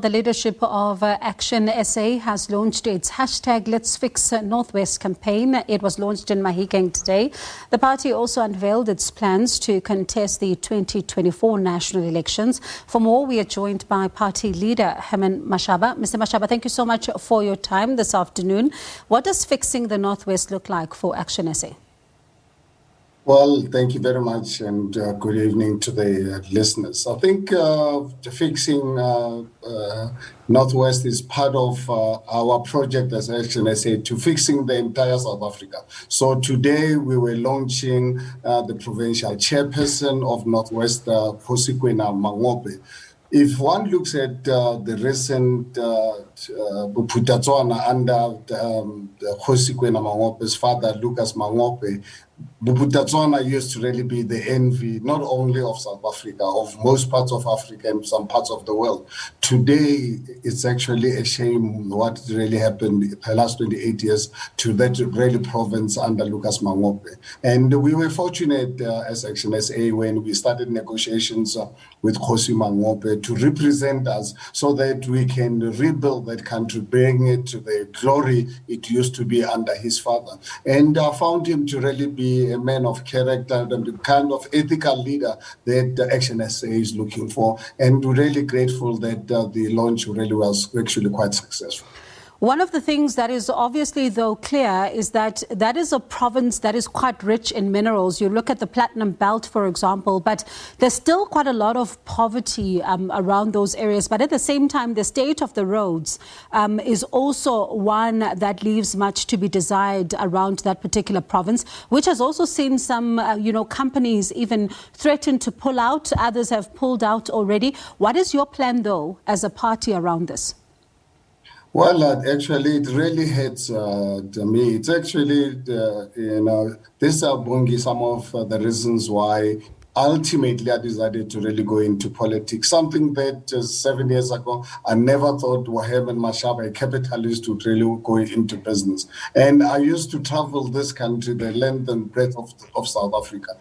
the leadership of Action SA has launched its hashtag Let's Fix Northwest campaign. It was launched in Mahikeng today. The party also unveiled its plans to contest the 2024 national elections. For more, we are joined by party leader Herman Mashaba. Mr. Mashaba, thank you so much for your time this afternoon. What does fixing the Northwest look like for Action SA? Well, thank you very much, and good evening to the listeners. I think fixing Northwest is part of our project as Action SA to fixing the entire South Africa. So today we were launching the provincial chairperson of Northwest, Khosikwena Mangope. If one looks at the recent Buputatswana under Khosikwena Mangope's father, Lucas Mangope, Buputatswana used to really be the envy, not only of South Africa, of most parts of Africa and some parts of the world. Today, it's actually a shame what really happened in the last 28 years to that really province under Lucas Mangope. And we were fortunate as Action SA when we started negotiations with Khosi Mangope to represent us so that we can rebuild that country, bring it to the glory it used to be under his father. And I found him to really be a man of character and the kind of ethical leader that Action SA is looking for. And we're really grateful that the launch really was actually quite successful. One of the things that is obviously, though, clear is that that is a province that is quite rich in minerals. You look at the Platinum Belt, for example, but there's still quite a lot of poverty around those areas. But at the same time, the state of the roads is also one that leaves much to be desired around that particular province, which has also seen some, companies even threaten to pull out. Others have pulled out already. What is your plan, though, as a party around this? Well, actually, it really hurts me. It's actually, this are some of the reasons why ultimately I decided to really go into politics. Something that 7 years ago, I never thought Herman Mashaba, a capitalist, would really go into business. And I used to travel this country, the length and breadth of South Africa.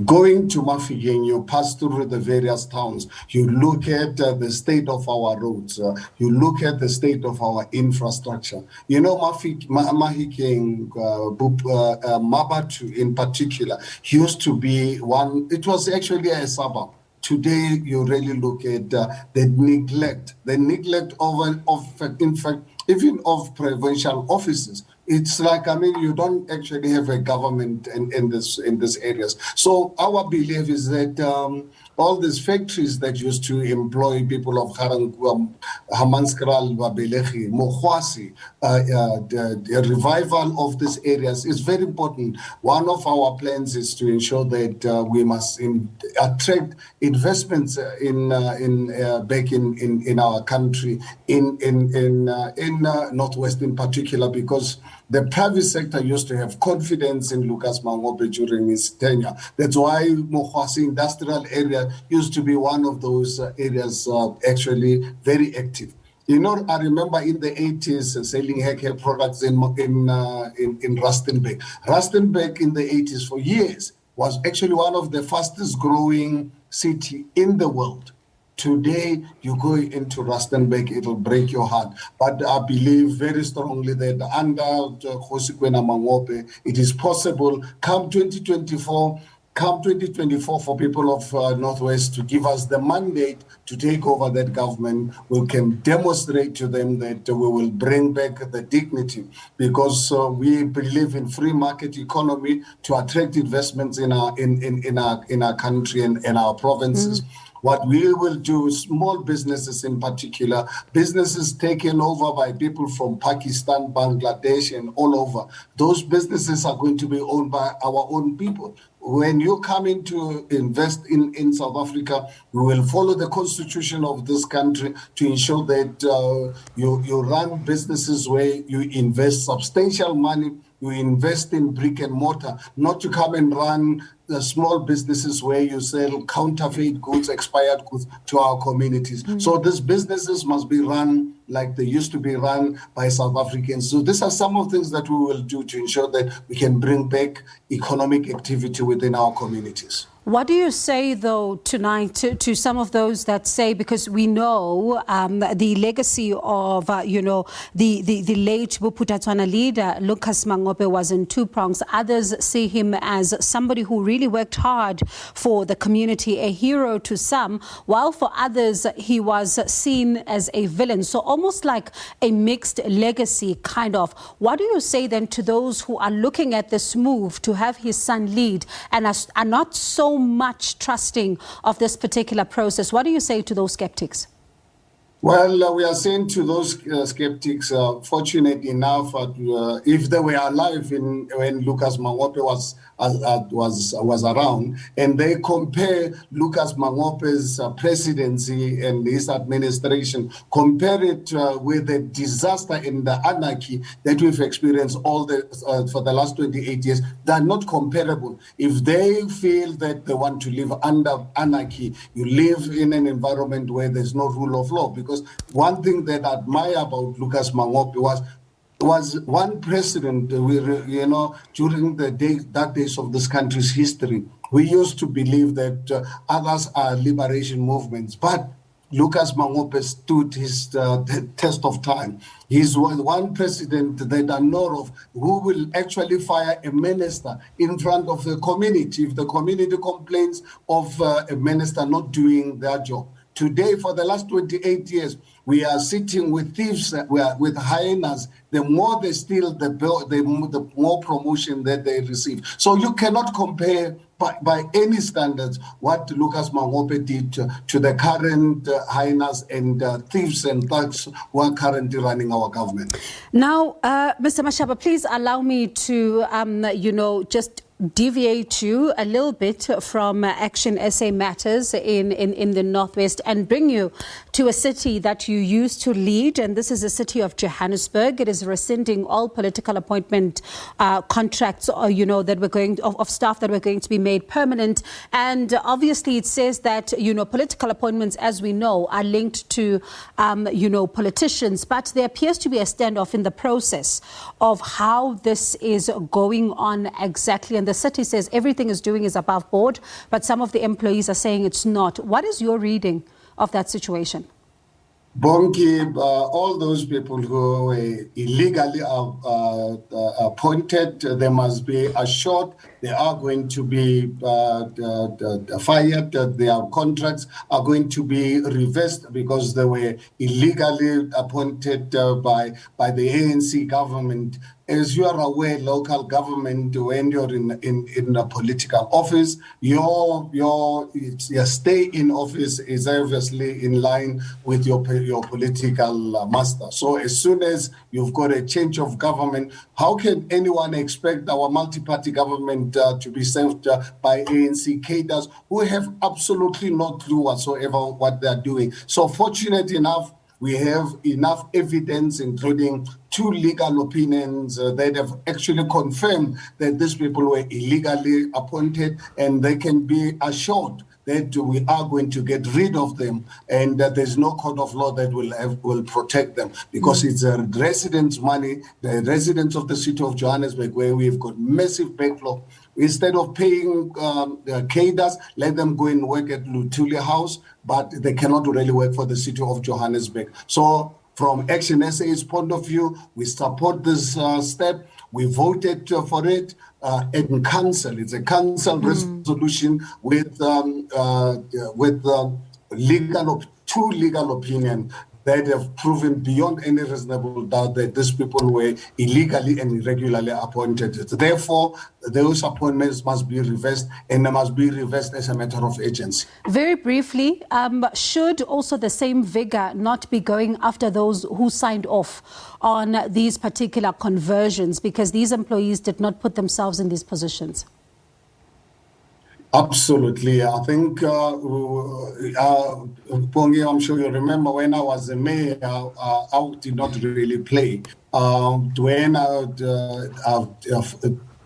Going to Mahikeng, you pass through the various towns. You look at the state of our roads. You look at the state of our infrastructure. You know, Mahikeng, Mabatu in particular, used to be one. It was actually a suburb. Today, you really look at the neglect in fact, even of provincial offices. It's like, you don't actually have a government in these areas. So our belief is that all these factories that used to employ people of Hammanskral, Babelechi, Mokhwasi, the revival of these areas is very important. One of our plans is to ensure that we must attract investments back in our country, in Northwest in particular, because the private sector used to have confidence in Lucas Mangope during his tenure. That's why Mokhwasi industrial area used to be one of those areas actually very active. You know, I remember in the 80s selling hair products in Rustenburg. Rustenburg in the 80s for years was actually one of the fastest growing city in the world. Today, you go into Rustenburg, it'll break your heart. But I believe very strongly that under Khosikwena Mangope, it is possible come 2024 for people of Northwest to give us the mandate to take over that government. We can demonstrate to them that we will bring back the dignity, because we believe in free market economy to attract investments in our country and in our provinces. What we will do, small businesses in particular, businesses taken over by people from Pakistan, Bangladesh, and all over, those businesses are going to be owned by our own people. When you come in to invest in South Africa, we will follow the constitution of this country to ensure that you run businesses where you invest substantial money, you invest in brick and mortar, not to come and run the small businesses where you sell counterfeit goods, expired goods to our communities. So these businesses must be run like they used to be run by South Africans. So these are some of the things that we will do to ensure that we can bring back economic activity within our communities. What do you say, though, tonight to some of those that say, because we know the legacy of, the late Bophuthatswana leader, Lucas Mangope, was in two prongs. Others see him as somebody who really worked hard for the community, a hero to some, while for others he was seen as a villain. So almost like a mixed legacy, kind of. What do you say then to those who are looking at this move to have his son lead and are not so much trusting of this particular process? What do you say to those skeptics? Well, we are saying to those skeptics, fortunate enough, if they were alive when Lucas Mangope was around, and they compare Lucas Mangope's presidency and his administration, compare it with the disaster and the anarchy that we've experienced for the last 28 years, they're not comparable. If they feel that they want to live under anarchy, you live in an environment where there's no rule of law. Because one thing that I admire about Lucas Mangope was one president, during the dark days of this country's history, we used to believe that others are liberation movements, but Lucas Mangope stood his the test of time. He's one president that I know of who will actually fire a minister in front of the community if the community complains of a minister not doing their job. Today, for the last 28 years, we are sitting with thieves, with hyenas. The more they steal, the more promotion that they receive. So you cannot compare by any standards what Lucas Mangope did to the current hyenas and thieves and thugs who are currently running our government. Now, Mr. Mashaba, please allow me to, just deviate you a little bit from Action SA Matters in the Northwest and bring you to a city that you used to lead, and this is the city of Johannesburg. It is rescinding all political appointment contracts, that were going of staff that were going to be made permanent. And obviously, it says that political appointments, as we know, are linked to politicians. But there appears to be a standoff in the process of how this is going on exactly. And the city says everything is doing is above board, but some of the employees are saying it's not. What is your reading of that situation? Bongi, all those people who were illegally appointed, they must be assured they are going to be fired. Their contracts are going to be reversed because they were illegally appointed by the ANC government. As you are aware, local government, when you're in a political office, your stay in office is obviously in line with your political master. So as soon as you've got a change of government, how can anyone expect our multi-party government to be served by ANC cadres who have absolutely no clue whatsoever what they're doing? So fortunate enough, we have enough evidence, including two legal opinions that have actually confirmed that these people were illegally appointed, and they can be assured that we are going to get rid of them, and that there's no court of law that will protect them, because it's a residents' money, the residents of the city of Johannesburg, where we've got massive backlog. Instead of paying the cadres, let them go and work at Luwakhe House, but they cannot really work for the city of Johannesburg. So from Action SA's point of view, we support this step. We voted for it in council. It's a council resolution with two legal opinions that have proven beyond any reasonable doubt that these people were illegally and irregularly appointed. Therefore, those appointments must be reversed, and they must be reversed as a matter of agency. Very briefly, should also the same vigor not be going after those who signed off on these particular conversions, because these employees did not put themselves in these positions? Absolutely. I think, Pongi, I'm sure you remember when I was the mayor, I did not really play. When I've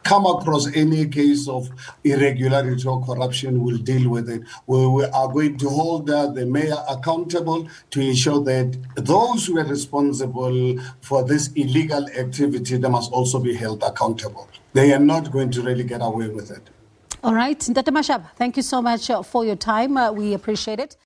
come across any case of irregularity or corruption, we'll deal with it. We are going to hold the mayor accountable to ensure that those who are responsible for this illegal activity, they must also be held accountable. They are not going to really get away with it. All right, Ntate Mashaba, thank you so much for your time. We appreciate it.